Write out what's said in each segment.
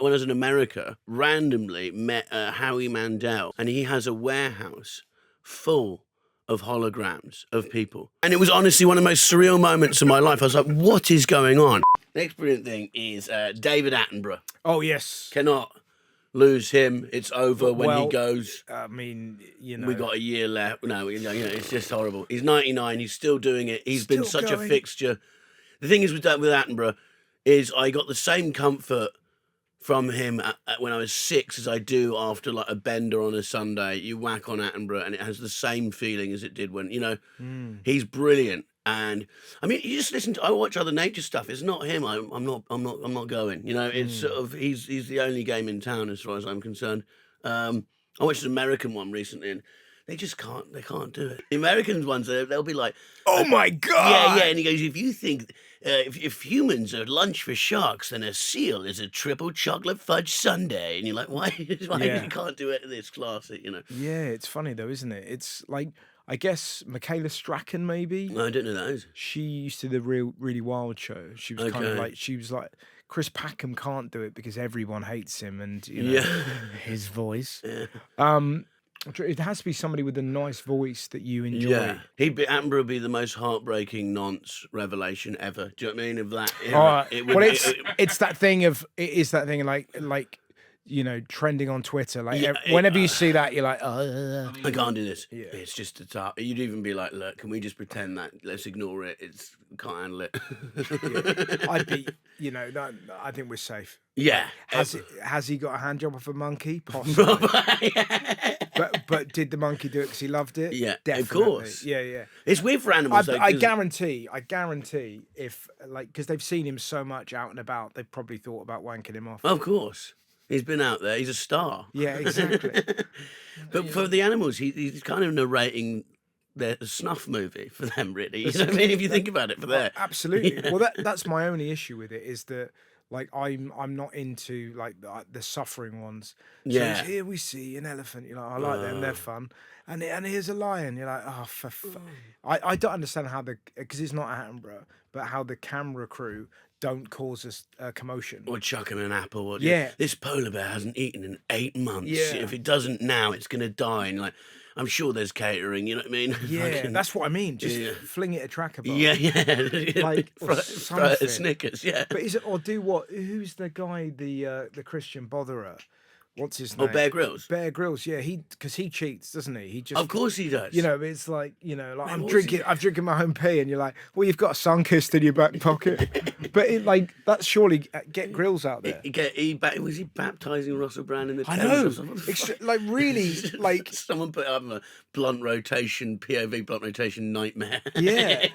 When I was in America, randomly met Howie Mandel, and he has a warehouse full of holograms of people. And it was honestly one of the most surreal moments of my life. I was like, what is going on? Next brilliant thing is David Attenborough. Oh, yes. Cannot lose him. It's over when he goes. I mean, you know. We got a year left. No, it's just horrible. He's 99. He's still doing it. He's been such a fixture. The thing is with Attenborough is I got the same comfort from him when I was 6 as I do after like a bender on a Sunday. You whack on Attenborough and it has the same feeling as it did when, he's brilliant. And I mean, you just listen to, I watch other nature stuff. It's not him. I'm not going, it's sort of, he's the only game in town as far as I'm concerned. I watched an American one recently and they can't do it. The American ones, they'll be like, oh my God. Yeah. And he goes, if you think, if humans are lunch for sharks, then a seal is a triple chocolate fudge sundae. And you're like, why you can't do it in this class, Yeah, it's funny though, isn't it? It's like, I guess Michaela Strachan, maybe. No, I don't know who that is. She used to the Really Wild show. She was kind of like, Chris Packham can't do it because everyone hates him and, his voice. Yeah. It has to be somebody with a nice voice that you enjoy. Yeah, Attenborough would be the most heartbreaking nonce revelation ever. Do you know what I mean? Of that, it's that thing of like trending on Twitter. Like whenever you see that, you're like, oh, I can't do this. Yeah. It's just a tough. You'd even be like, look, can we just pretend that? Let's ignore it. Can't handle it. Yeah. I'd be, I think we're safe. Yeah. Has he got a hand job off a monkey? Possibly. But did the monkey do it because he loved it? Yeah, definitely. Of course. Yeah. It's weird for animals. I guarantee if because they've seen him so much out and about, they've probably thought about wanking him off. Of course. He's been out there. He's a star. Yeah, exactly. But for the animals, he's kind of narrating the snuff movie for them, really. You know what I mean? If you think about it, for that. Absolutely. Yeah. Well, that's my only issue with it is that, like, I'm not into like the suffering ones. So yeah. Here we see an elephant. You're like, I like them. They're fun. And here's a lion. You're like, oh, I don't understand how because it's not Attenborough, but how the camera crew don't cause us commotion. Or chuck him an apple. Or this polar bear hasn't eaten in 8 months. Yeah. If it doesn't now, it's going to die. And like, I'm sure there's catering, you know what I mean? Yeah, that's what I mean. Just fling it a tracker bar. Yeah. Like, or something. Snickers, yeah. But is it, or do what? Who's the guy, the Christian botherer? What's his name? Oh, Bear Grylls. Bear Grylls, yeah. Because he cheats, doesn't he? He just. Of course he does. It's like I'm drinking my own pee, and you're like, well, you've got a sunkist in your back pocket. But that's surely get Grylls out there. Was he baptising Russell Brand in the I Thames? know. Really, like someone put up a POV blunt rotation nightmare. Yeah.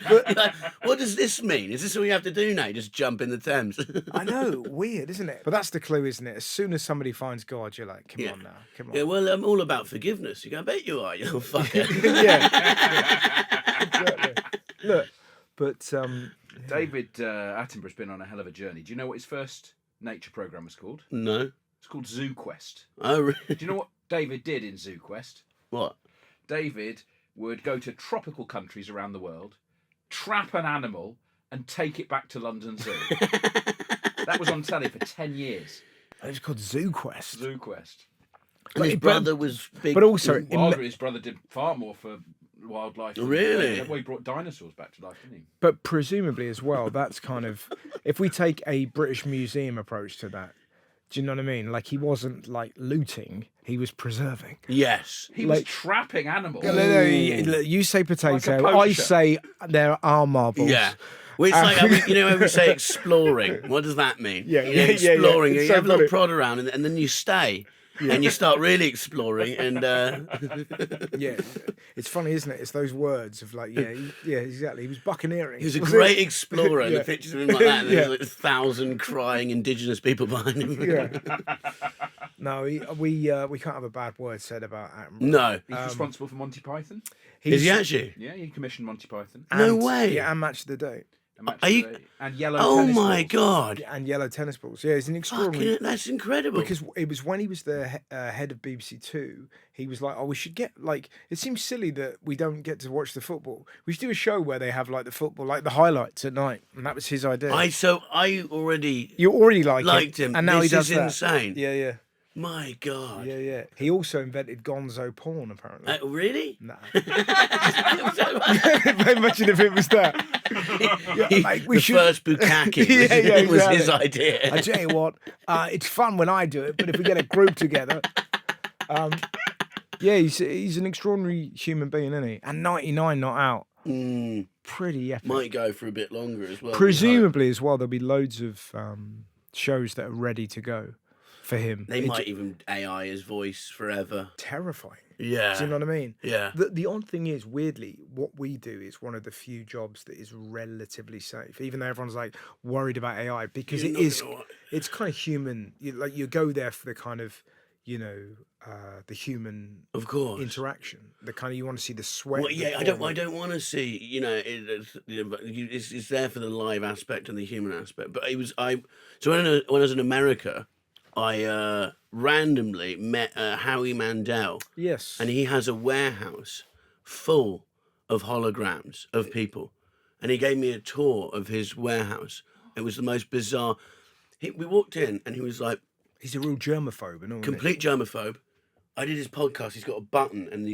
But what does this mean? Is this what we have to do now? Just jump in the Thames? I know, weird, isn't it? But that's the clue, isn't it? As soon as somebody finds God, you're like, come on now, come on. Yeah, well, I'm all about forgiveness. You go, I bet you are, you little fucker. Exactly. Look, but David Attenborough's been on a hell of a journey. Do you know what his first nature program was called? No. It's called Zoo Quest. Oh, really? Do you know what David did in Zoo Quest? What? David would go to tropical countries around the world, trap an animal, and take it back to London Zoo. That was on telly for 10 years. It was called Zoo Quest. Zoo Quest. His brother was big. But also, his brother did far more for wildlife. Really? Well, he brought dinosaurs back to life, didn't he? But presumably as well, that's kind of, if we take a British Museum approach to that, do you know what I mean? Like, he wasn't like looting, he was preserving. Yes. He was trapping animals. No, you say potato, like I say there are marbles. Yeah. Well, it's like, when we say exploring, what does that mean? Exploring. Yeah. You have a little prod around and then you stay. Yeah. And you start really exploring, and yeah, it's funny, isn't it? It's those words of like, exactly. He was bucketeering. He was a great explorer, and the pictures of him like that. And there's like 1,000 crying indigenous people behind him. Yeah. No, we can't have a bad word said about Attenborough. No, he's responsible for Monty Python. Is he actually? Yeah, he commissioned Monty Python. No way. Yeah, and Match of the Day. Are you? And yellow Oh tennis my balls. God! And yellow tennis balls. Yeah, he's an extraordinary. That's incredible. Because it was when he was the head of BBC Two, he was like, "Oh, we should get like." It seems silly that we don't get to watch the football. We should do a show where they have like the football, like the highlights at night, and that was his idea. I already You already liked him, and now this he does is that. insane. Yeah. My God. Yeah. He also invented gonzo porn, apparently. Really? Nah. Imagine if it was that. Yeah, mate, we the first bukkake was his idea. I tell you what, it's fun when I do it, but if we get a group together, yeah, he's an extraordinary human being, isn't he? And 99 not out. Pretty epic. Might go for a bit longer as well. Presumably as well, there'll be loads of shows that are ready to go for him. They might even AI his voice forever. Terrifying. Yeah. Do you know what I mean? Yeah. The odd thing is, weirdly, what we do is one of the few jobs that is relatively safe, even though everyone's like worried about AI, because it's kind of human. You go there for the kind of, the human of course interaction. The kind of, you want to see the sweat. Well, yeah, I don't want to see. It's there for the live aspect and the human aspect. But when I was in America, I randomly met Howie Mandel. Yes. And he has a warehouse full of holograms of people. And he gave me a tour of his warehouse. It was the most bizarre. We walked in and he was like... He's a real germaphobe, isn't he? Complete germaphobe. I did his podcast. He's got a button and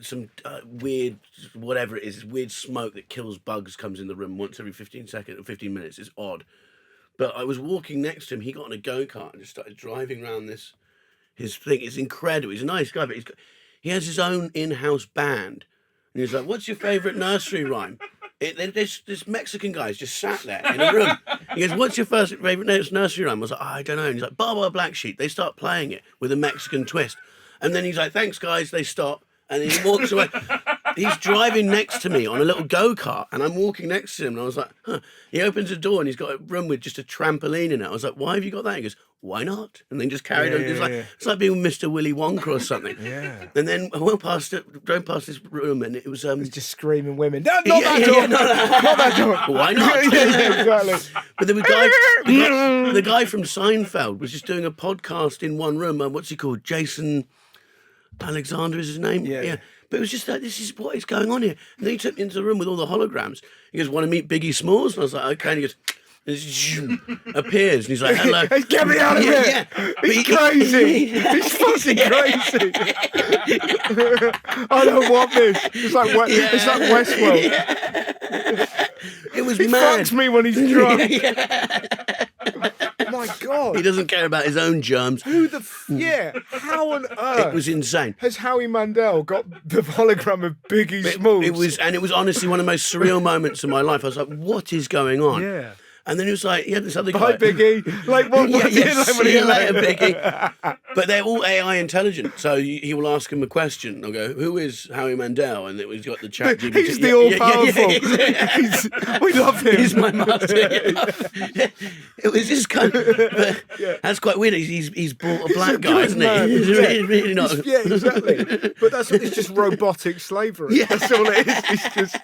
some weird, whatever it is, this weird smoke that kills bugs comes in the room once every 15 minutes. It's odd. But I was walking next to him. He got on a go-kart and just started driving around his thing. It's incredible. He's a nice guy, but he has his own in-house band. And he's like, "What's your favourite nursery rhyme?" This Mexican guy's just sat there in a room. He goes, "What's your favourite nursery rhyme?" I was like, "I don't know." And he's like, "Baba Black Sheep." They start playing it with a Mexican twist. And then he's like, "Thanks, guys." They stop. And then he walks away. He's driving next to me on a little go-kart, and I'm walking next to him, and I was like, huh. He opens a door, and he's got a room with just a trampoline in it. I was like, "Why have you got that?" He goes, "Why not?" And then just carried on. It's like being with Mr. Willy Wonka or something. Yeah. And then I drove past this room, and it was... It's just screaming women. No, not that door. Not that door. Why not? Yeah, exactly. But the guy from Seinfeld was just doing a podcast in one room. What's he called? Jason Alexander is his name? Yeah. But it was just like, this is what is going on here. And then he took me into the room with all the holograms. He goes, "Want to meet Biggie Smalls?" And I was like, "Okay." And he goes, and it appears, and he's like, "Hello." Get me out of here. Yeah. He's crazy. He's fucking crazy. I don't want this. It's like Westworld. It was He mad. fucks me when he's drunk. My God. He doesn't care about his own germs. How on earth? It was insane. Has Howie Mandel got the hologram of Biggie Smalls? It was honestly one of the most surreal moments of my life. I was like, "What is going on?" Yeah. And then he was like, this other Bye, guy. Biggie. Like, what? See you later, Biggie. But they're all AI intelligent, so he will ask him a question. I'll go, "Who is Howie Mandel?" And he's got the chat GPT. He's the all-powerful. We love him. He's my master. It was just kind of... That's quite weird. He's bought a black guy, isn't he? He's really not... Yeah, exactly. But it's just robotic slavery. Yeah. That's all it is. It's just...